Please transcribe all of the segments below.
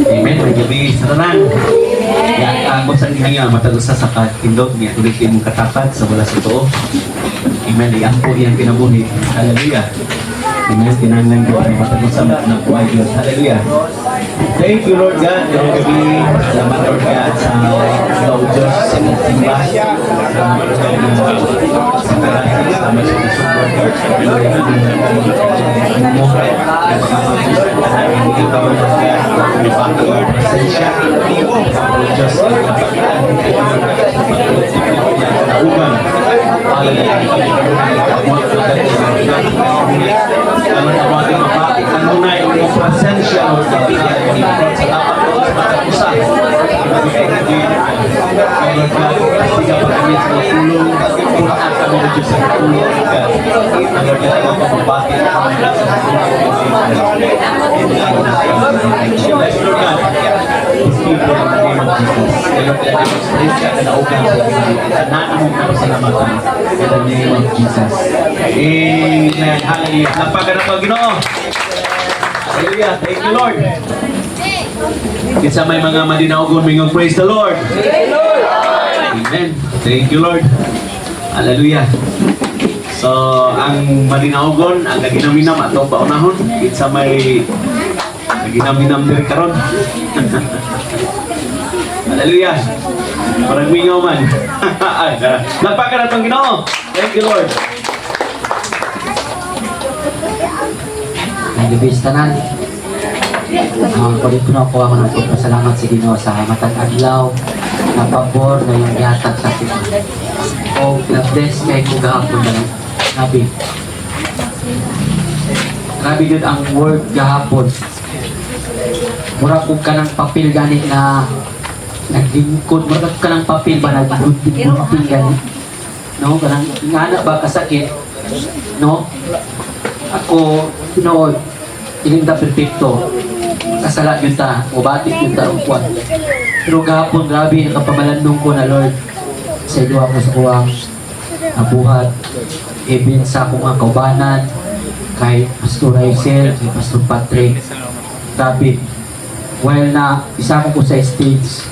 Amen. May gabi sa tanan. Ya, ako sa niya matagusa sa katindog niya ulit mong katapat sa wala sa too. Amen. Iyan po iyang kinabuhi. Hallelujah. Amen. Tinanlang ko ang matagusa ng buhay Diyos. Hallelujah. Thank you, Lord God. Ngayong gabi, salamat, Lord God, sa ikaw, Diyos, sa inyong timba. Salamat, Lord God, sa karasi, salamat sa Lord God, sa Pinoy, sa mo, napakapagpusan ka namin, ikaw, Lord God, may pati ang presensya. Diyos, napakapagpusan, nauban. Hallelujah. Salamat ang ating mapati. Kanunay ang iyong presensya, Lord God, sa dapat ko sa pagkakusa. Lord God, sige pa kami sa tulong. Puraan kami na Diyos sa tulong. Lord God, ang mapapati kami sa tulong. Bless Lord God. These people in the name of Jesus. Lord God, ang presensya na naugan sa tanan mo kami salamatan. In the name of Jesus. Amen. Hallelujah. Napagana po, Ginoo. Hallelujah. Thank you, Lord. Kinsa may mga madinaugon mingong praise the Lord. Amen. Thank you, Lord. Hallelujah. So, ang madinaugon, ang naginaminam ato paunahon, kinsa may naginaminam diri karon. Hallelujah. Parang mingaw man. Lapakan na itong Ginoo. Thank you, Lord. Nagibis tanan. Kulit ko na ako ang nagpapasalamat sa Ginoo sa matag adlaw na pabor na yung yatag sa akin. O na-bless kay ko gahapon na lang. Grabe yun ang word gahapon. Mura ko ka ng papel ganit na naglingkod. Mura ka ng papel ba naglingkod ganit. No? Kanang ingana ba kasakit? No? Ako, ilinda perfecto. Kasala yun ta, o batik yun ta, upuan. Pero gahapon, grabe, nakapamalandong ko na Lord sa iluwa ko sa kuwang nabuhat. Even sa akong mga kaubanan, kay Pastor Raizel, kay Pastor Patrick. Grabe. While na isa ko sa stage,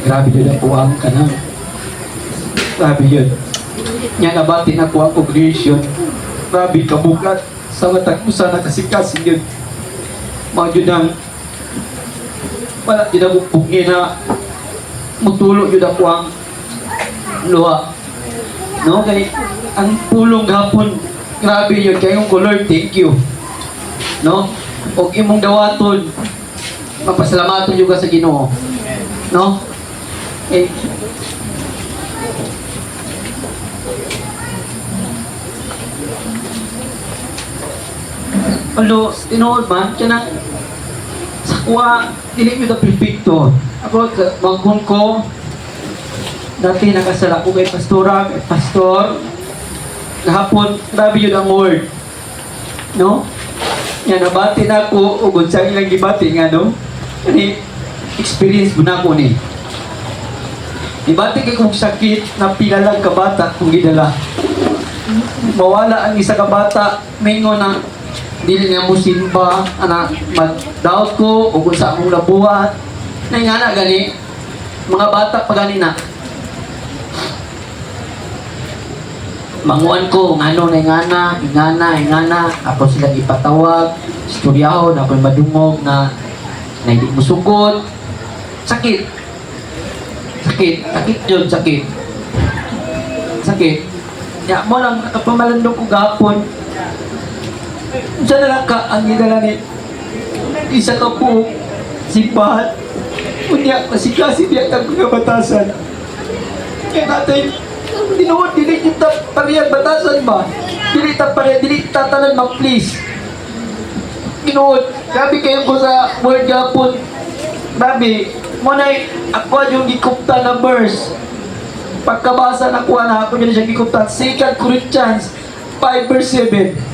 grabe yun ako ang kanang. Grabe yun. Yan nabatin ako ang congregation. Grabe, kabugat. Sa matag mo sana kasikasin yun. Mga yun ang wala tinabugpugin na mutulog yun ako ang luha. No? Kaya ang pulong hapon, grabe yun. Kaya yung Lord, thank you. No? O imong dawaton, mapasalamatan yun ka sa Ginoo. No? Eh, Alo, tinuod man, kaya na sa kuha, dili mo na perfecto. Ako, bangkon ko, dati nakasala ko kay pastora, kay pastor, kahapon, grabe yun ang word. No? Yan, nabati na ako, ugod sa ilang gibati nga, no? Kani, experience mo na ako ni. Ibati kay kong sakit na pilalag kabata kung gidala. Mawala ang isa kabata, mingo na dili niya mo simba, anak, mag-doubt ko, o kung saan mong nabuhat. Na nga na, gani, mga bata pa gani na. Manguan ko, ngano na ingana, ako sila ipatawag, istoryahon, ako madungog na hindi mo sugod. Sakit yun, sakit. Ya, mo lang, nakapamalandong ko gapon. Diyan na lang ka, ang gidala ni isa ka po, simbahan. Unya, masikasi diya kang batasan. Kaya natin, tinuod, dili kita parehang batasan ba? Dili tatanan mag please. Tinuod, grabe kayo ko sa word gapon. Grabe, muna'y ako yung gikupta na verse. Pagkabasa na kuha na ako yun siya gikupta. 2 Corinthians 5 verse 7.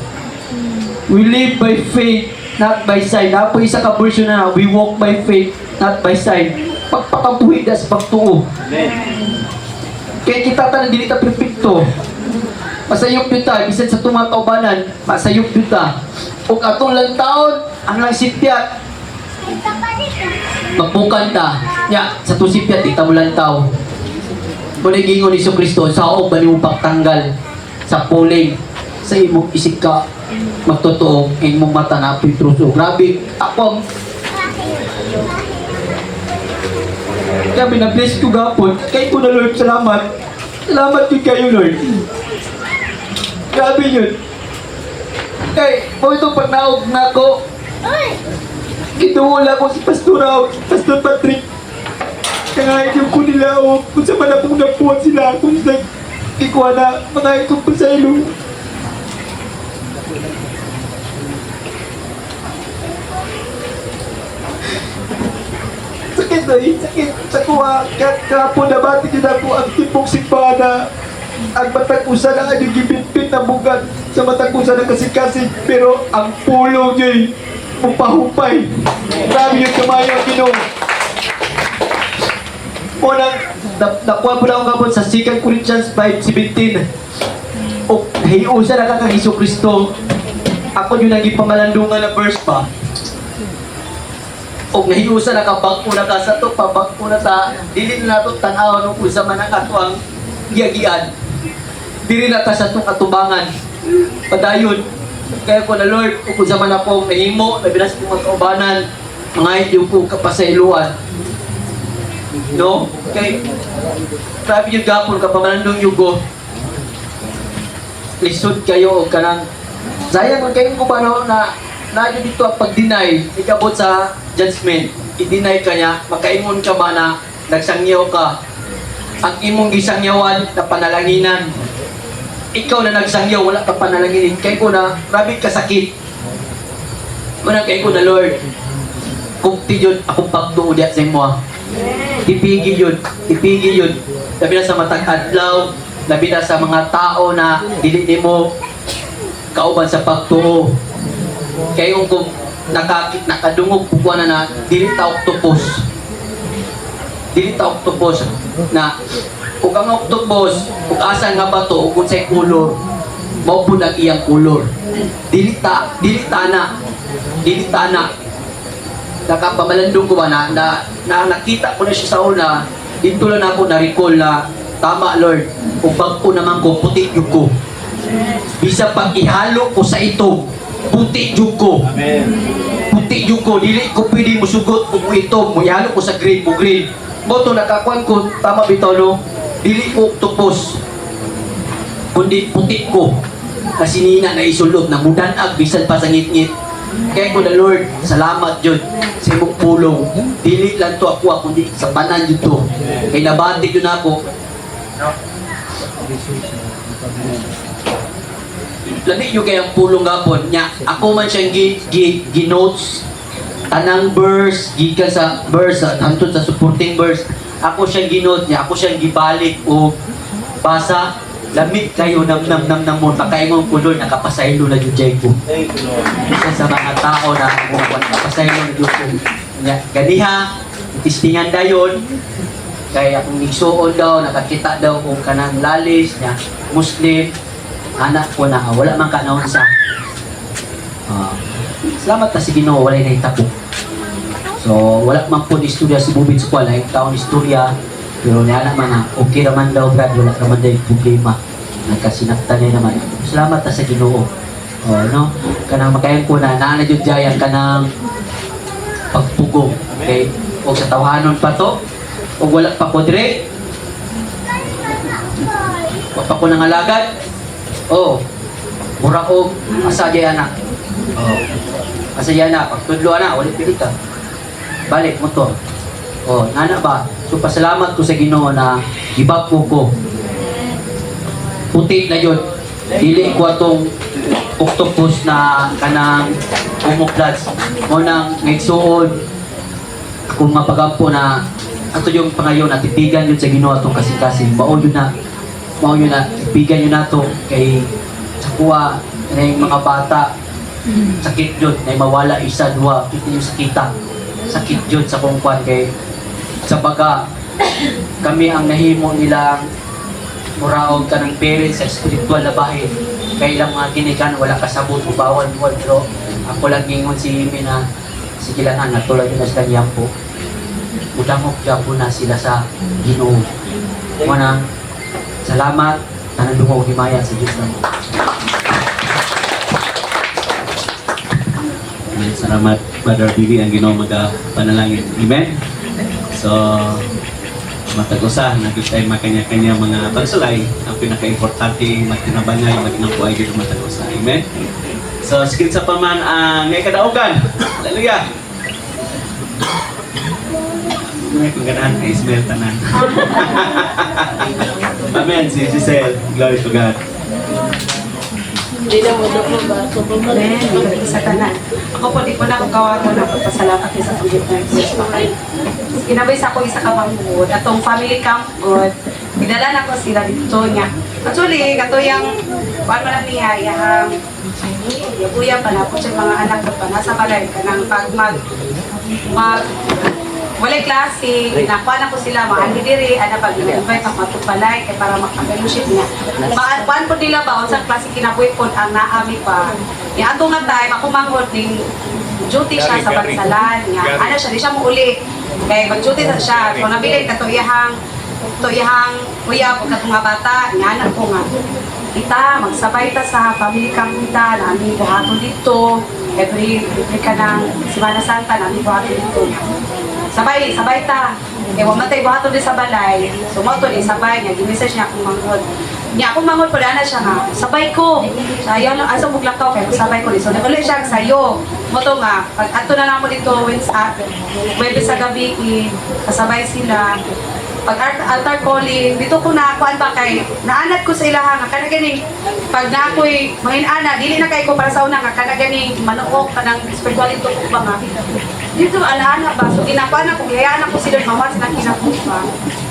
We live by faith, not by sight. Apo isa ka version na we walk by faith, not by sight. Pagpakabuhi das pagtuo. Kaya kita tanan dili ta perfecto. Masayop yun ta, bisan sa tumataubanan, masayop yun ta. Kung atong lang taon, ang lang sipyat, magbukan ta nya sa tusipyat ita mo lantaw kung gingon ni Kristo sao ba nimo pagtanggal sa puling sa imong isig ka magtotoo imong mata na pitruso grabe ako kaya binabless ko gapon kay ko na Lord salamat yun kayo Lord grabe yun kay mo itong pagnaog na ako kinuwala ko si Pastor Patrick kaya yung ko nila o kung sa manapong napuan sila kung sa ikuha na mga ikong pasaylo sakit na sakit sa kuha kahapon na bati nila po ang tipong simbahan na ang matakusan ang yung gibitbit na bugat sa matakusan ng kasing-kasing pero ang pulong nyo'y umpahumpay grabe yung kamayo ang Ginoo. Unang, nakuha po na akong kapon sa 2 Corinthians 5:17. O, hiusa na kang Hesus Kristo. Ako yung naging pamalandungan na verse pa. O, nahiusa na ka, bangko na ka sa to, pabangko na ta, dili na nato tanaw nung usa man ang ato ang giyagian. Dili na ta sa itong atubangan. Padayon. Kaya ko na Lord, kung sa man akong nahimo, nabilas kong magkaubanan, mga hindi ko kapasailuan. No? Kay sabi yung gapon ka pamalandong yugo lisod kayo o kanang sayang kung kayo ko paano na yun dito ang pag-deny ikabot sa judgment i-deny ka niya makaingon ka ba na nagsangyaw ka ang imong gisangyawan na panalanginan ikaw na nagsangyaw wala ka panalanginin kay ko na grabe kasakit manang kay ko na Lord kung tiyon akong pagduo diya sa imo ipigil yun labi na sa matag adlaw labi na sa mga tao na dili nimo kauban sa pagtuo kayo kung nakadungog pukuan na dili ta octopus na kung ang octopus kung asa nga bato o kung sa'y kulor mao po ang iyang kulor dili ta na nakapamalandong ko ba na nakita ko na siya sa una dito lang ako na-recall na tama Lord kung bagko naman ko puti yung ko bisa pag ihalo ko sa ito puti yung ko dili ko pwede mo sugot kung ito mo ihalo ko sa green mo green mo to nakakuan ko tama bitaw no dili ko octopus kundi puti ko kasi nina na isulod na mudanag bisan pa sa ngit-ngit kaya ko na Lord, salamat Jud sa imong pulong. Dili lang to ako kundi sa tanan jud to. Kay nabati yun ako. Lami yung kayang pulong gapon niya. Ako man siyang gi-notes tanang verse, gikan sa verse, hantod sa supporting verse. Ako siyang gi-note niya, ako siyang gibalik o basa. Lamig kayo nam mo pakaingon ko Lord nakapasaylo na jud jay ko. Isa sa mga tao na nakapasaylo na jud ko. Ganiha tistingan dayon kay akong nigsuon daw nakakita daw kung kanang lalis niya Muslim anak ko na wala man kanaon sa salamat ta si Ginoo wala na hitabo. So wala man po istorya si Bubid sa kwala taon istorya pero niya naman na okay naman daw brad wala naman daw yung problema nagkasinaktan niya naman salamat ta sa Ginoo no kanang makayan ko na naana jud jayan kanang pagpugong okay o sa tawanon pa to o wala pa ko dire wa pa ko nangalagad mura og asa jay anak asa jay anak pagtudlo anak wala pili ka balik motor nana ba so pasalamat ko sa Ginoo na gibak ko puti na yun dili ko atong octopus na kanang umuklads mo nang nagsuod kung mapagampo na ato yung pangayon na titigan yun sa Ginoo atong kasing-kasing mao yun na tipigan yun nato kay sa kuha na yung mga bata sakit yun na mawala isa dua ito yung sakit yun sa kungkwan kay sa baga kami ang nahimo nilang muraog ka ng parents sa spiritual na bahay kay lang mga ginikan wala kasabot o bawal mo pero ako lang gingon si Imi na sige lang na tulad yun na sila niyan po. Udamok dyan po na sila sa Ginoo. Manang salamat, tanang dungaw himaya sa Diyos na. Salamat, Brother Billy, ang Ginoo panalangin. Amen? So, matag-usa, tayo makanya-kanya mga pagsulay. Ang pinaka-importante, magtinabangay, magtinampuay dito matag-usa. Amen? So, sikit sa paman ang ngay kadaugan. Hallelujah! May kung ganahan kay Ismael tanan. Amen, si Giselle. Glory to God. Amen. Sa tanan. Ako po, di po na akong gawa ko na pagpasalamat sa pagkita ng Diyos. Kinabay sa ako isa ka mangod. Atong family camp good. Dinala na ko sila dito niya. Actually, kato yung paano lang niya, yung kuya pa na po siya mga anak ko pa. Nasa balay ka ng pag walay klase, nakuha na ko sila, maandi diri, pag invite ako matupalay, kaya para makapag-fellowship niya. Kuhaan po nila ba, sa klase kinabuhi po ang naami pa. Yung ato nga time, ako manghod ng duty siya sa bansalan. Ano siya, di siya mauli. Kaya mag-duty siya, so nabilin ka to iyahang kuya, pagka mga bata, anak ko nga. Kita, magsabay ta sa family camp kita, namin buhaton dito, every ka ng Semana Santa, namin buhaton dito. Sabay ta. Wag man tayo buhaton din sa balay. So, mo to sabay niya. Ginisage niya akong manghod. Niya akong manghod, pala na siya nga. Sabay ko. Ayaw lang, asa muglakaw, kaya sabay ko. So, nakulit siya sayo. Mo to nga, pag ato na lang mo dito, Webes sa gabi, kasabay sila. Pag altar calling, dito ko na, kuan ba kay, naanat ko sa ilaha nga, kana ganing, pag na ako'y manginana, dili na kay ko para sa una nga, kana ganing, manuok, kanang spirituality ko ba nga. Dito, alaana ba? So, ginakuan ako, gayaan ako sila, mawas na kinakuha.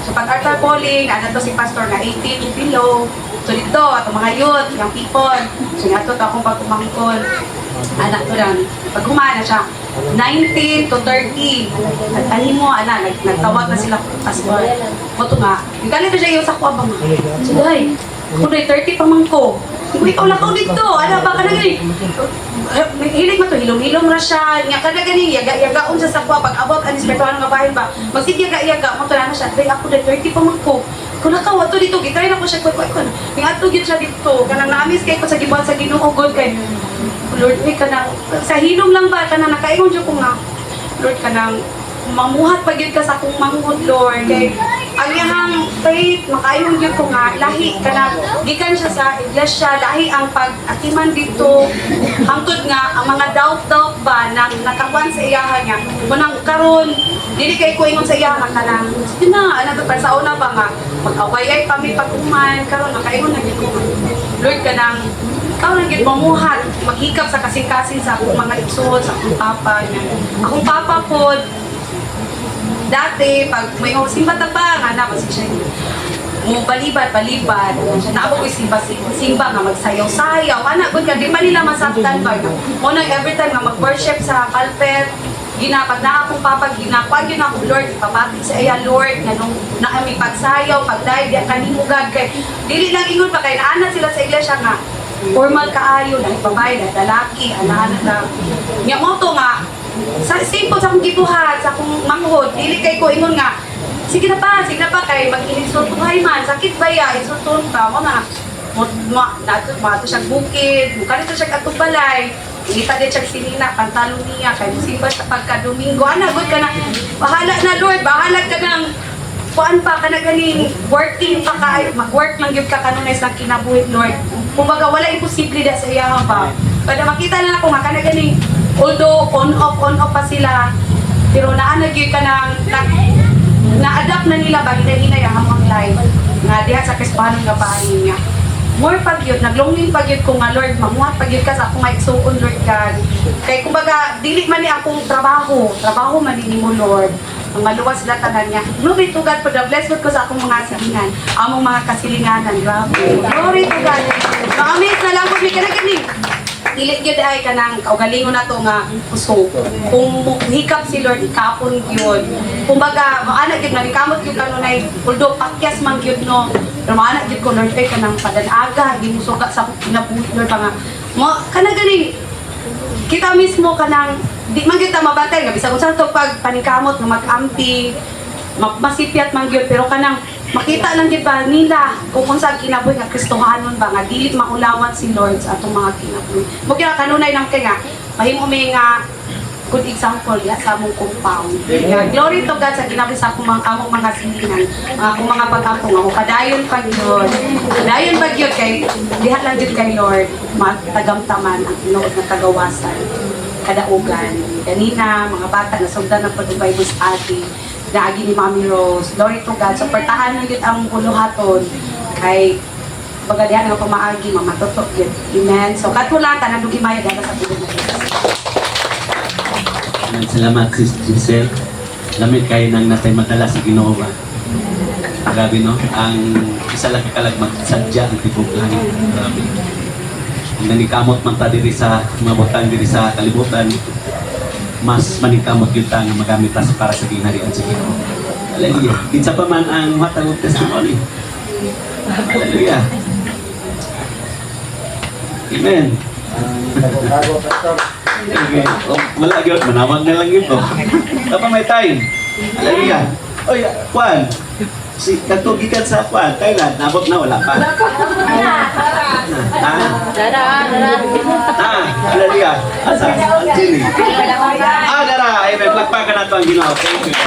So, pag altar calling, ano to si pastor na 18 below. So, dito, ato mga youth, yung people. So, ato to akong pagkumangkol. Anak ko lang. Pag humana siya, 19 to 30. At anin mo, nagtawag na sila pastor. O ito nga, yung ganito siya yung sa kuha ba nga? So, ay, ako na 30 pa man ko. Kung ikaw lang ko dito, ano ba ka na gani? Hilig mo to, hilong-hilong na siya. Nga ka na gani, yaga-yagaon siya sa kuha. Pag abot, anis, beto ano nga bahay ba? Magsig yaga-yaga, mo to na siya. Ay, ako na 30 pa man ko. Kung nakaw, ato dito, gitry na ko siya. Yung ato git siya dito. Kanang naamis kay ko sa gibuhat sa ginuugod kay Lord, ka na, sa hilom lang ba, ka na nakaingon siya ko nga, Lord, ka na, mamuhat pag yun ka sa akong manghod, Lord. Kay, ang iyang faith, makaingon yun ko nga, lahi ka na, gikan siya sa iglesia, lahi ang pag-atiman dito, hangtod nga, ang mga doubt-doubt ba, na nakakuan sa iyahan niya, munang karon, dili kay ko ingon sa iyahan ka lang, sige na, ano ba, sa una ba nga, mag-away ay kami pag-uman, karon, nakaingon na dito, Lord, ka na, ikaw lang yun mamuhat, maghikap sa kasing-kasing sa akong mga ipsod, sa akong papa niya. Akong papa po, dati, pag may simba taba, nga na, kasi siya mo balibad, naabo ko simba nga magsayaw-sayaw. Anak, good ka, di man nila masaktan ba? Mo nang every time nga mag-worship sa pulpit, ginapag na akong papa, ginapag yun ako, Lord, ipapati sa iya, Lord, nga nung naami pagsayaw, pagdayag, di kanimugad, kay dili lang ingon pa, kay naanat sila sa iglesia nga, formal kaayo, dahil babae, dahil lalaki, alahanan lang. Nga mo to nga, sa simple sa akong gibuhat, sa akong manghod, dili kay ko ingon nga, sige na pa, kay mag-insultuhay man, sakit ba ya, insultuhan ka, mo na, nato siyang bukid, mukha nito siyang atubalay, kita din siyang sinina, pantalon niya, kay musimba sa pagka-Domingo, good ka na, bahala na Lord, bahala ka ng, kuan pa ka na ganing working pa ka, mag-work lang yun ka kanunay sa kinabuhi, Lord. Kumbaga, wala imposible da sa iya pa. Kada makita na ako nga ka na ganing, although on-off pa sila, pero naanag yun ka na-adapt na nila ba, hinay-hinay ang hamang life, nga diha sa kaspanon nga pahanin niya. More pag yun, naglongling pag yun ko nga, Lord, mamuhat pag yun ka sa akong maiksuon, Lord God. Kaya kumbaga, dili man ni akong trabaho man ni mo, Lord. Ang maluwas sila tanan niya. Glory to God for the blessed ko sa akong mga silingan, among mga kasilinganan. Grabe. Glory to God. Makamis na lang po, may kanagaling. Dili yun ay kanang kaugalingon na to nga puso. Kung hikap si Lord, ikapon yun. Kumbaga, maanak yun, nalikamot yun kanunay, although pakyas man yun, no. Pero maanak yun ko, Lord, ay kanang padanaga, hindi mo suka sa kinabuhi, Lord, pa nga. Kanagaling, kita mismo kanang di man kita mabatay nga bisag unsa to pag paningkamot nga mag-ampi, masipyat man gyud pero kanang makita lang gyud ba nila kung unsa ang kinabuhi nga Kristohanon ba nga dili maulawan si Lord sa atong mga kinabuhi. Mo kaya kanunay nang kay nga mahimo mi nga good example ya sa among compound. Glory to God sa kinabuhi sa among mga silingan, akong mga pag-apo nga padayon pa gyud. Padayon pa gyud kay diha lang gyud kay Lord magtagamtaman ang tinuod nga kagawasan. Kadaugan. Kanina, mga bata na sugdan ng pag-Bible study, naagi ni Mami Rose. Glory to God. So, pertahanan yun ang uluhaton kay bagalihan ng pamaagi, mamatotok yun. Amen. So, katulatan, ang dugimaya dala sa tulong ng Diyos. Salamat, Sis Giselle. Lamit kayo nang natay madala sa Ginoo ba? Grabe, no? Ang isa lang kakalag magsadya ang tibok langit. Grabe. Kung nanikamot man ta diri sa mga butang diri sa kalibutan, mas manikamot yun ta nga magamit ta para sa ginharian sa Ginoo. Hallelujah. Kinsa pa man ang matangog testimony. Hallelujah. Amen. Okay. Oh, wala gyud manawag na lang yun to. Tapos may time. Hallelujah. Oy, Juan. Si katugikan sa Juan, Thailand, nabot na wala pa. Hallelujah. Asa? Ang Jenny. Dara. Ay, may plagpakan na ito ang Ginoo. Thank you.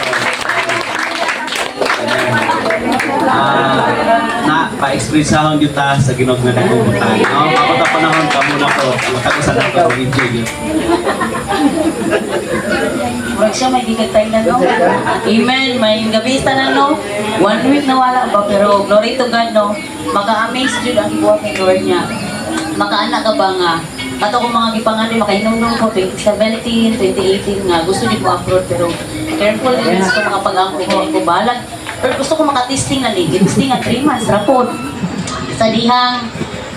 Pa-expressahon yun ta sa Ginoo nga nagpupuntahan. No? Kapag panahon ka muna po, matagusan na ito, enjoy yun. Huwag siya may gigat tayo na, no? Amen. May gabista na, no? 1 week na wala ba? Pero glory to God, no? Maka-amaze yun ang ibuhat ni Lord niya. Maka-anak ka ba nga? Ato ko mga gipanganin, makahinong ko 2017, 2018 nga. Gusto niyo ko upload, pero careful din sa mga pag-angko ko balag. Pero gusto ko makatesting na ni. Testing nga 3 months, rapod. Sa dihang,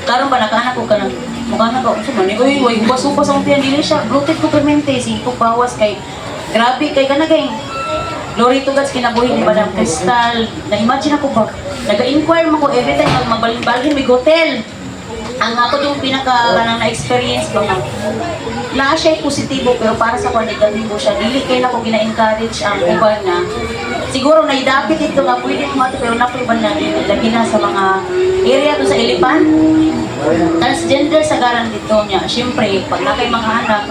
karon ba nakaanak ko ka ng mukha na ko, uy, ubas-ubas ang tiyan, dili siya, bloated ko permente, singkog bawas kay, grabe, kay kanagay, glory to God, kinabuhi ni Madam Crystal, na-imagine ako ba, nag-inquire mo ko, every time magbalin may hotel, ang ako yung pinaka-kanang na-experience ba nga, na siya positibo, pero para sa kwanigami ko siya, dili kayo na ko gina-encourage ang uban na, siguro naidapit ito nga, pwede kumato, pero napuban na, lagi na sa mga area to sa Ilipan, transgender sa garan dito niya. Siyempre, pag na kay mga anak,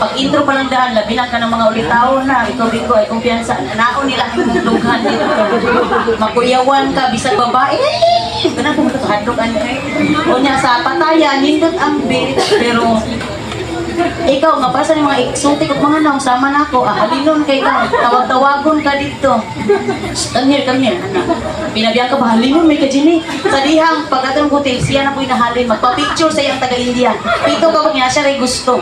pag intro pa lang daan, labilang ka ng mga ulitaw na, ikaw ay kumpiyansa, naon nila ang lughan dito. Makuyawan ka, bisag babae, ganun po matutahadlokan. O niya, sa patayan, nindot ang birit, pero ikaw, nga para sa mga exotic at mga naong sama na ako, halinon kay ka, tawag-tawagon ka dito. Come here, anak. Pinabiyang ka ba, halinon, may kajini. Sa dihang, pagkatang hotel, siya na po'y nahalin, magpa-picture sa iyang taga-India. Pito ka pag niya, siya rin gusto.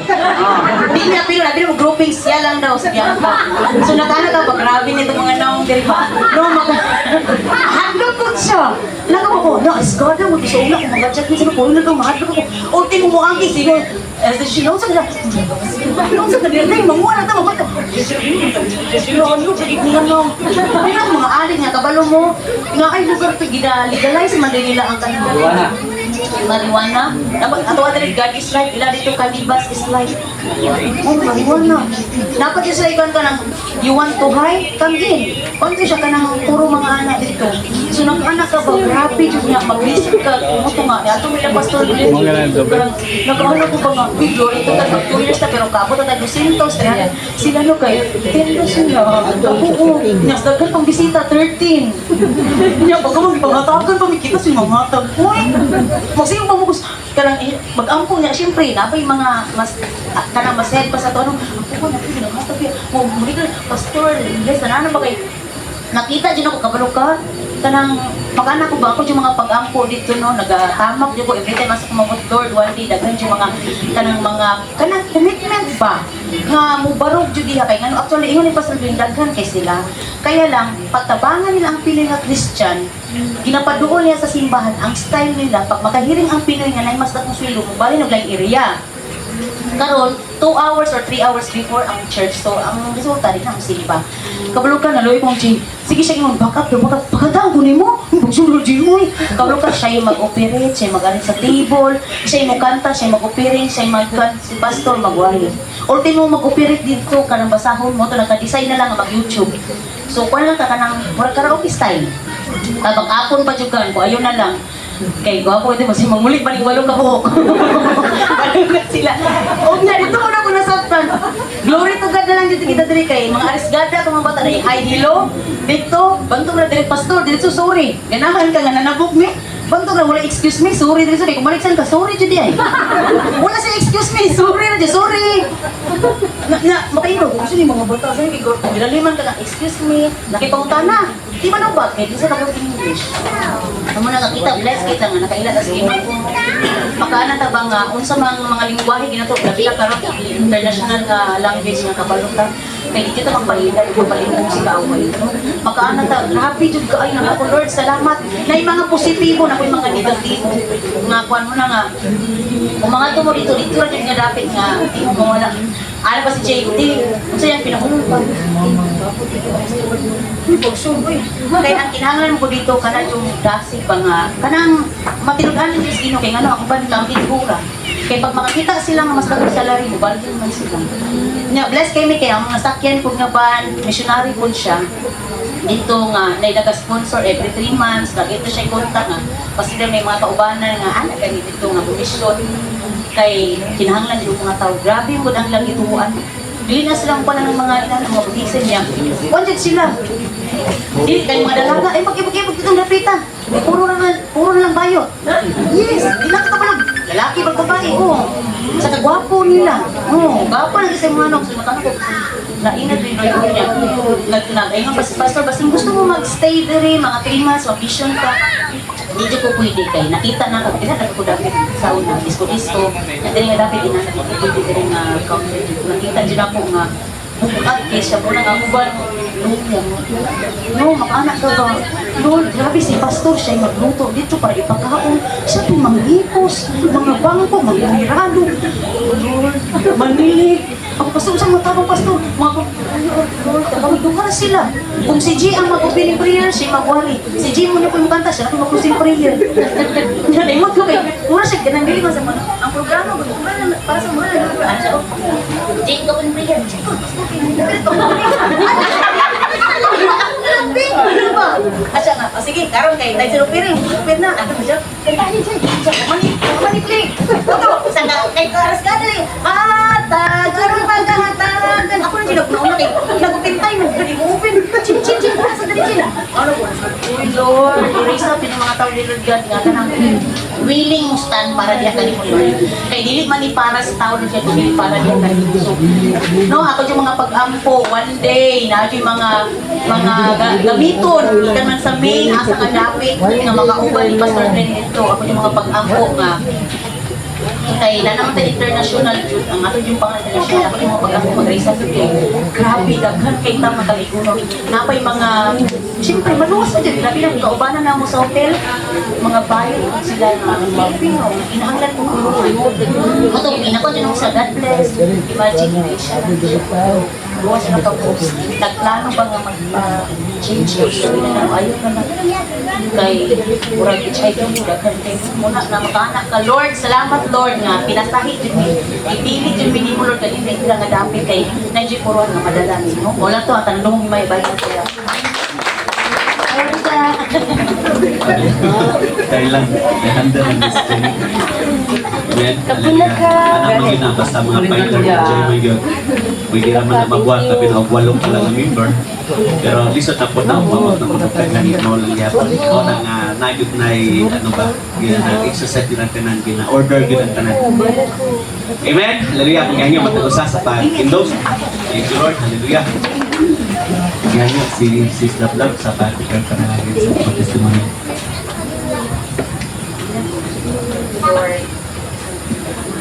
Di niya, pero mo grouping, siya lang daw, sa dihang pa. So, nakana ka, grabe nito mga naong, diri ba? No, handog ko siya. Nakama ko, iskada mo, gusto ko na, kung mag-chat mo sa ko, mahadlog ko. Ulti mo mo ang kisigo. As the she knows that sa kanila manguha na tama ko. Mga alin nga kabalo mo nga ay lugar to legalize man din nila ang kanila. Marijuana. Ato adre God is right. Ila dito Calibas is like. Oh, marijuana. Dapat yung sa ikan ka ng you want to hide? Come in. Konti siya ka ng puro mga anak dito. So nag-anak ka ba? Grabe yun nga. Mag-visit ka. Kumuto nga. Ato may na pastor. Nag-anak ko ba nga? Video. Ito ka 2 years na pero kapot na tayo sintos. Sila no kayo. Tendo sila. Oo. Nasdagan pang bisita. 13. Niya, pagka magpangatagan pa, may kita si mamatag. Uy! Magsiyo pa mo gusto. Kanang mag-ampong niya, siyempre, napay mga kanang mased pa sa to. Ako ko, namatag yan. Muli ka, pastor, Ingles, na ba kayo? Nakita dyan ako, kabalo ka. Kanang, makana ko ba ako yung mga pag-ampo dito, no? Nagatamak dyan ko, every time asa kumamot, Lord, one day, daghan yung mga, kanang commitment ba? Nga, mubarog dyan diha kay nga, actually, ingon yung pastor yung daghan kay sila. Kaya lang, pagtabangan nila ang Pinoy nga Christian, ginapadoon niya sa simbahan, ang style nila, pag makahiring ang Pinoy nga, mas datong swilo, mabali ng area. Karon 2 hours or 3 hours before ang church. So, ang resulta din ang simba. Kabalo ka, naloy kong Jane. Sige siya yung backup, pagkatao ko ni mo. Sulod yun. Kabalo ka, siya yung mag-operate, siya yung mag-alit sa table, siya yung mag-kanta, siya yung mag-operate, siya yung mag-kanta, si pastor mag-wari. Ultimo mag-operate dito, kanang basahon mo, ito naka-design na lang mag-YouTube. So, kung lang ka kanang murag karaoke style. Tabang apon pa dyan ko, ayun na lang. Kay gwapo ito, kasi mamulit pa ni walong kabuhok. Balik na sila. O nga, dito ko na ako nasaktan. Glory to God na lang dito kita diri kay mga arisgada itong mga bata na hi, hello, dito, bantog na diri pastor, dito sorry. Ganahan ka nga nanabog me. Bantog na, wala excuse me, sorry diri sorry. Kung maliksan ka, sorry dyan ay. Wala siya excuse me, sorry na dyan, sorry. Makairo, gusto niyo mga bata, sorry, ginaliman ka na, excuse me, nakipangutana. Di ba na ba? Kaya di sa kapag English. Amo na nakita, bless kita nga, nakaila tas imo. Makaana ta ba nga, unsa mga lingwahe ginato, labi ka karon international nga language nga kabalutan. Kaya di kita magpalinggan, magpalinggan si kaaway. Makaana ta, grabe jud kaayo na ako, Lord, salamat. Na yung mga positibo, na yung mga negatibo. Nga kuan mo na nga. Kung mga tumo dito ra jud nga dapat nga, di mo mawala. Ano ba si JD? Unsa yan pinakulupan? Kaya ang kinahanglan ko dito kana yung dasi pa nga kanang matinugan ng Diyos Ginoo kay ano ako ba nila ang pinugura. Kay pag makakita sila nga mas dagdag salary mo balik man sila. Nya bless kay mi kay ang mga sakyan ko nga ban missionary po siya. Dito nga naga-sponsor every 3 months kag ito siya kontak nga kasi may mga kaubanan nga ana kay dito nga mission kay kinahanglan yung mga tao grabe mo ang lang ituan. Dili na silang pala ng mga ilan, mga buhisan niya. Wanted sila. Dili kayo mga dalaga, ay mag-ibag-ibag ditong lapitan. Puro na lang bayo. Yes, di lang ka palag. Lalaki, babae, oo. Sa kagwapo nila. Oo, gwapo lang isang mga anak. Sa matang ko, nainag rin kayo niya. Nag-ayang pastor, basta gusto mo mag-stay there, mga 3 months, mag-mission ka. Hindi ko pwede kay nakita na ako kaya ko dapat sa una disco na dili nga dapat ina na pwede diri nga counter nakita jud ako nga bukat kay siya mo nang ako ba no makaanak ka ba Lord grabe si pastor siya magluto dito para ipakaon siya pong manghipos mga bangko magmirado Lord manilig ako pastor sa mga tabang pastor mga Lord kapag na sila kung si G ang mag-opening prayer siya magwari si G mo na po yung kanta siya na mag-closing prayer nalimot ko kay mura siya ganang dili man sa mga ang programa para sa mga G opening prayer G Asya nga, o sige, karon kay tayo sila piring, pwede na, ako mo siya, kantahin siya, mani play, ito, sa kay Karas Kadali, karon pagkahatagan, ako na ginagnauna kay, nagpintay, nag-open, chin, para sa dali sila, ano po, uy Lord, erase out yung mga tao ni Lord God, nga ka nang willing mo stand para diya ka ni Lord, kay dili man ni para sa tao ni Lord, dili para diya ka ni Lord, no, ako yung mga pag-ampo, one day, na yung mga gamiton, ikan man sa main, asa nga dapit, nga makauban ni Pastor Glenn dito, ako yung mga pag-ampo nga, kay naman tayo international jud ang ato yung pang international ako yung mga pag-ampo mag-raise up kay grabe daghan kay tama kaliguno napay mga siyempre maluwas na dyan grabe lang kaubanan na mo sa hotel mga bayo sila nga Filipino inahanglan ko ito ina ko dyan sa God bless imagine na siya buwan siya nakapost nagplano ba nga mag-change yung story na ayaw na lang kay murag HIV daghan kay muna na makaanak ka Lord salamat Lord nga pinasahi jud mi ipilit jud mi nimo Lord kay hindi nga dapit kay nandiyo puro nga madalangin no wala to ang tanong may bayan kaya Kaya lang, nahanda ng destiny. Amen. Anak mga ina, basta mga fighter ng Jai Mayon. May giraman na mabuhat, tapi na walong pala ng member. Pero lisod na po na umawag na mga kaganin mo lang yapon. O na nga, nagyot na ano ba, exercise din ang tanan, gina-order din ang tanan. Amen. Hallelujah. Kung ganyan, matalusa sa pag-indog. Thank you Lord. Hallelujah. Ganyan, si Sis Love sa pag-prepare ka na lagi sa pag-testimony. Lord.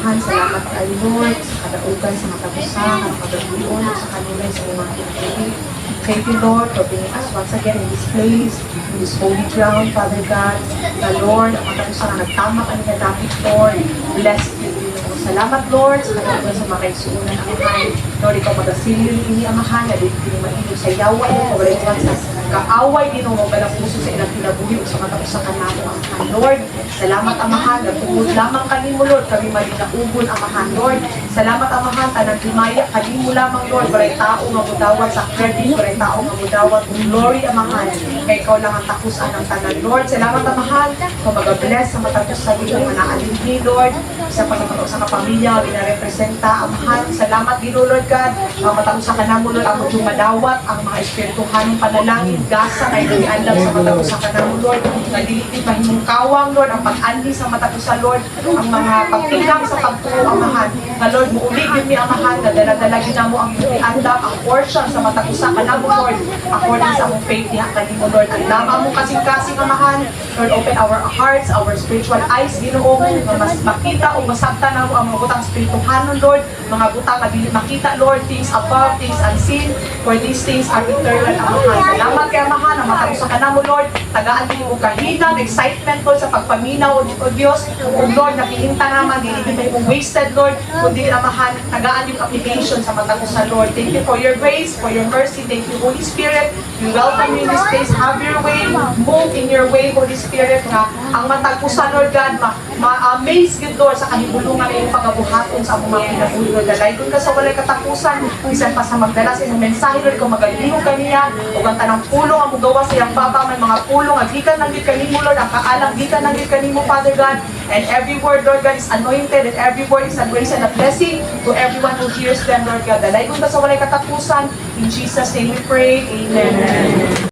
Mahal, salamat kay Lord sa kadaugan, sa matabusan, sa kagabuon, sa kanila, sa mga kinakilig. Thank you, Lord, for bringing us once again in this place, in this holy ground, Father God. Na Lord, ang matabusan na nagtama ka nila dapit, Lord. Bless you, Lord. Salamat, Lord, sa kadaugan sa mga kaisunan ang amahan. Lord, ikaw magasilyo ini amahan, na din mainig sa yawa mo, pagalitan sa kaaway din mo, balang puso sa ilang kinabuhi o sa matapos sa kanamo, Amahan, Lord. Salamat, Amahan, nagtungod lamang kanimo, Lord, kami malinaugon, Amahan, Lord. Salamat, Amahan, tanang dimaya, kanimo lamang, Lord, waray tao nga mudawat sa credit, waray tao nga mudawat ng glory, Amahan. Kaya ikaw lang ang tapusan ng tanan, Lord. Salamat, Amahan, kung mag-bless sa matapos sa iyo, manaalimhi, Lord, sa pagkakataon sa kapamilya, binarepresenta, Amahan. Salamat, Gino, Lord God, ang matapos sa kanamo, Lord, ang mga madawat, ang mga espirituhanong panalangin, gasa, kay nag-iandam sa matapos sa kanamo, Lord, nagilitin mahimong kawang, Lord, ang pag-andi sa matapos sa Lord, ang mga pagtigang sa pagtuo, Amahan, na Lord, muuli yun mi, Amahan, na dala-dalagin na mo ang iandam, ang portion sa matapos sa kanamo, Lord, according sa mong faith, niya kanimo, Lord, ang lama mo kasing-kasing, Amahan, Lord, open our hearts, our spiritual eyes, Ginoo, na mas makita o masabta na mo ang mga butang spirituhanon, Lord, mga butang na dili makita, Lord, things above, things unseen, for these things are eternal, Amahan. Salamat kay Amahan, ang matapos sa kanamo, Lord, tagaan din mo kahinang, excitement, Lord, sa pagpaminaw, o Diyos, o Lord, nakihinta naman, hindi tayo mong wasted, Lord, kundi Amahan, tagaan yung application sa matapos sa Lord. Thank you for your grace, for your mercy, thank you, Holy Spirit, we welcome you in this place, have your way, move in your way, Holy Spirit, nga, ang matagpusan, Lord God, ma-amaze yun, Lord, sa kahibulungan na yung pagabuhaton sa mga pinabuhi, Lord, dalay kung ka sa walay katapusan, bisan pa sa magdala sa inyong mensahe, Lord, kung magalihog kaniya, o ang tanang pulong, ang mugawa sa iyang baba, may mga pulong, ang gikan ng kanimo, Lord, ang kaalang gikan ng kanimo, Father God, and every word, Lord God, is anointed, and every word is a grace and a blessing to everyone who hears them, Lord God, dalay kung ka sa walay katapusan, in Jesus' name we pray, Amen.